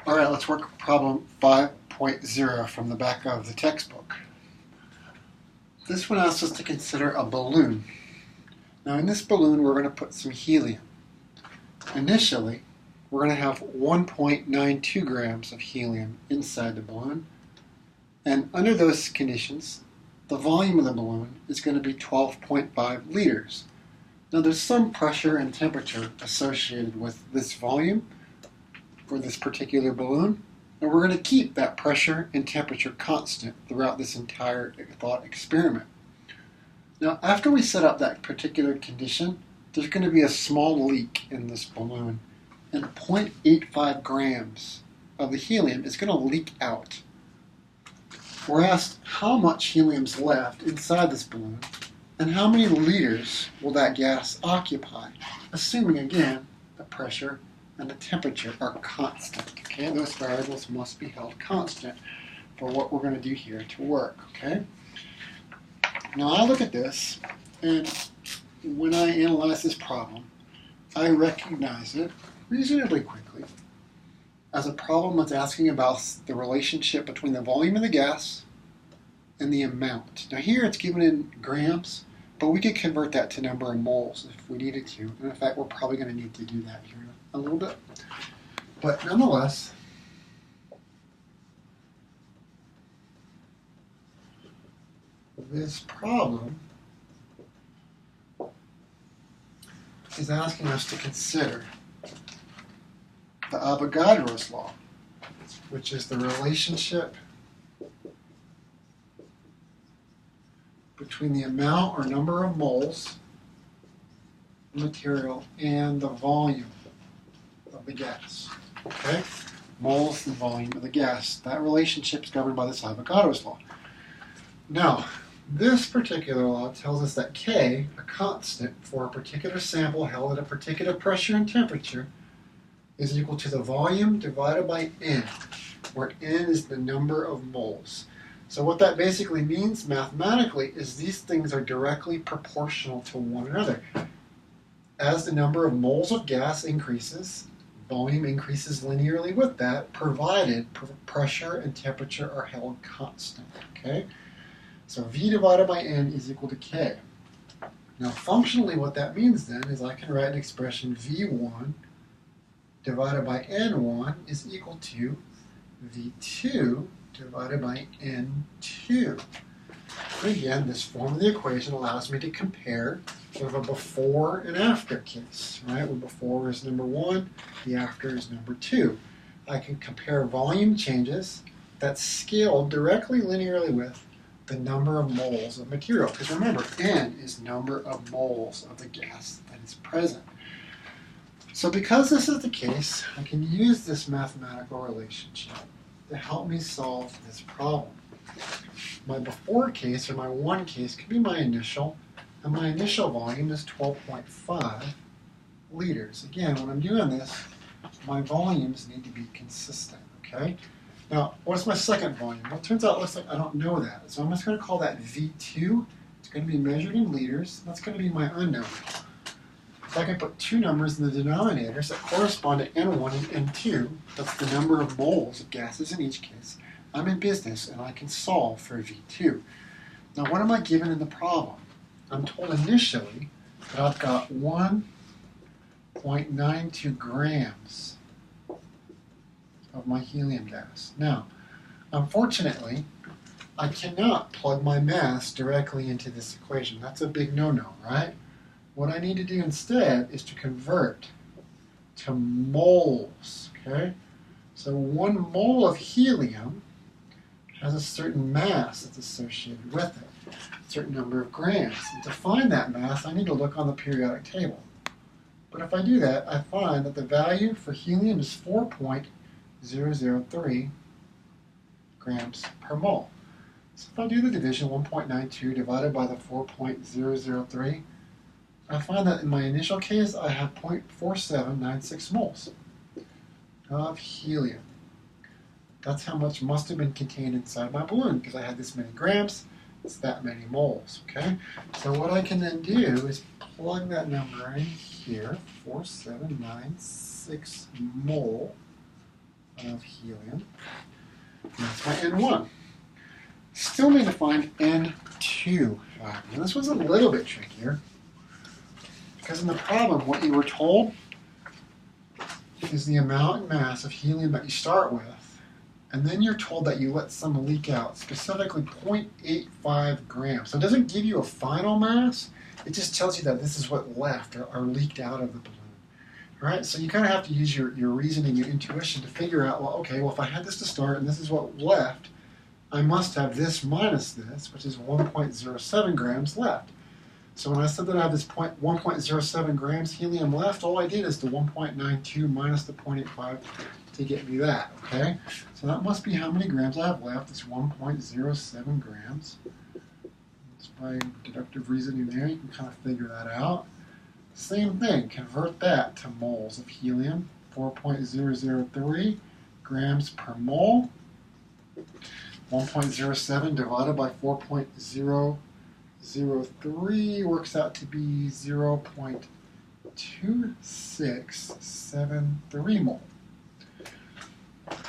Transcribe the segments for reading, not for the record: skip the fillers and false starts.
All right, let's work problem 5.0 from the back of the textbook. This one asks us to consider a balloon. Now in this balloon we're going to put some helium. Initially, we're going to have 1.92 grams of helium inside the balloon. And under those conditions, the volume of the balloon is going to be 12.5 liters. Now there's some pressure and temperature associated with this volume for this particular balloon, and we're going to keep that pressure and temperature constant throughout this entire thought experiment. Now after we set up that particular condition, there's going to be a small leak in this balloon, and 0.85 grams of the helium is going to leak out. We're asked how much helium's left inside this balloon and how many liters will that gas occupy, assuming again the pressure and the temperature are constant. Okay, those variables must be held constant for what we're going to do here to work. Okay. Now I look at this, and when I analyze this problem, I recognize it reasonably quickly as a problem that's asking about the relationship between the volume of the gas and the amount. Now here it's given in grams, but we could convert that to number of moles if we needed to. And in fact, we're probably going to need to do that here in a little bit. But nonetheless, this problem is asking us to consider the Avogadro's law, which is the relationship between the amount or number of moles of material and the volume of the gas. Okay? Moles and volume of the gas. That relationship is governed by this Avogadro's law. Now, this particular law tells us that K, a constant for a particular sample held at a particular pressure and temperature, is equal to the volume divided by N, where N is the number of moles. So what that basically means mathematically is these things are directly proportional to one another. As the number of moles of gas increases, volume increases linearly with that, provided pressure and temperature are held constant. Okay? So V divided by N is equal to K. Now functionally what that means then is I can write an expression V1 divided by N1 is equal to V2 divided by N2. And again, this form of the equation allows me to compare sort of a before and after case, right? Where before is number 1, the after is number 2. I can compare volume changes that's scaled directly linearly with the number of moles of material. Because remember, N is number of moles of the gas that is present. So because this is the case, I can use this mathematical relationship to help me solve this problem. My before case, or my 1 case, could be my initial, and my initial volume is 12.5 liters. Again, when I'm doing this, my volumes need to be consistent, okay? Now, what's my second volume? Well, it turns out it looks like I don't know that. So I'm just going to call that V2. It's going to be measured in liters. That's going to be my unknown. If I can put 2 numbers in the denominators that correspond to N1 and N2, that's the number of moles of gases in each case, I'm in business and I can solve for V2. Now what am I given in the problem? I'm told initially that I've got 1.92 grams of my helium gas. Now, unfortunately, I cannot plug my mass directly into this equation. That's a big no-no, right? What I need to do instead is to convert to moles, okay? So 1 mole of helium has a certain mass that's associated with it, a certain number of grams. And to find that mass, I need to look on the periodic table. But if I do that, I find that the value for helium is 4.003 grams per mole. So if I do the division, 1.92 divided by the 4.003, I find that in my initial case, I have 0.4796 moles of helium. That's how much must have been contained inside my balloon, because I had this many grams, it's that many moles, okay? So what I can then do is plug that number in here, 4796 mole of of helium. And that's my N1. Still need to find N2 value. Now this was a little bit trickier because in the problem, what you were told is the amount and mass of helium that you start with, and then you're told that you let some leak out, specifically 0.85 grams. So it doesn't give you a final mass, it just tells you that this is what left or leaked out of the balloon. All right, so you kind of have to use your reasoning, your intuition to figure out, well, okay, well, if I had this to start and this is what left, I must have this minus this, which is 1.07 grams left. So when I said that I have this 1.07 grams helium left, all I did is the 1.92 minus the 0.85 to get me that, okay? So that must be how many grams I have left. It's 1.07 grams. Just by deductive reasoning there, you can kind of figure that out. Same thing, convert that to moles of helium, 4.003 grams per mole. 1.07 divided by 4.003 works out to be 0.2673 mole.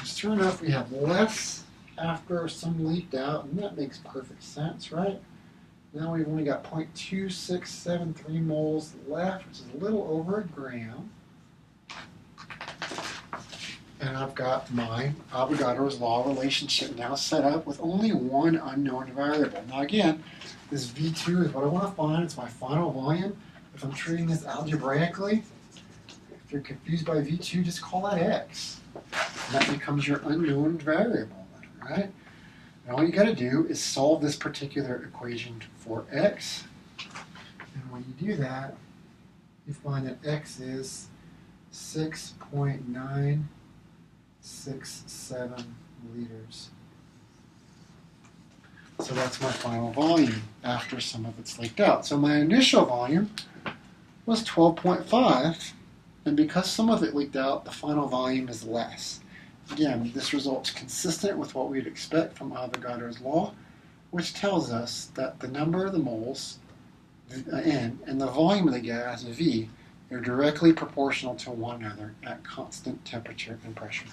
Sure enough, we have less after some leaked out, and that makes perfect sense, right? Now we've only got 0.2673 moles left, which is a little over a gram. And I've got my Avogadro's law relationship now set up with only one unknown variable. Now again, this V2 is what I want to find. It's my final volume. If I'm treating this algebraically, if you're confused by V2, just call that X. And that becomes your unknown variable, right? And all you got to do is solve this particular equation for X. And when you do that, you find that X is 6.967 liters. So that's my final volume after some of it's leaked out. So my initial volume was 12.5, and because some of it leaked out, the final volume is less. Again, this result's consistent with what we'd expect from Avogadro's law, which tells us that the number of the moles, N, and the volume of the gas, V, are directly proportional to one another at constant temperature and pressure.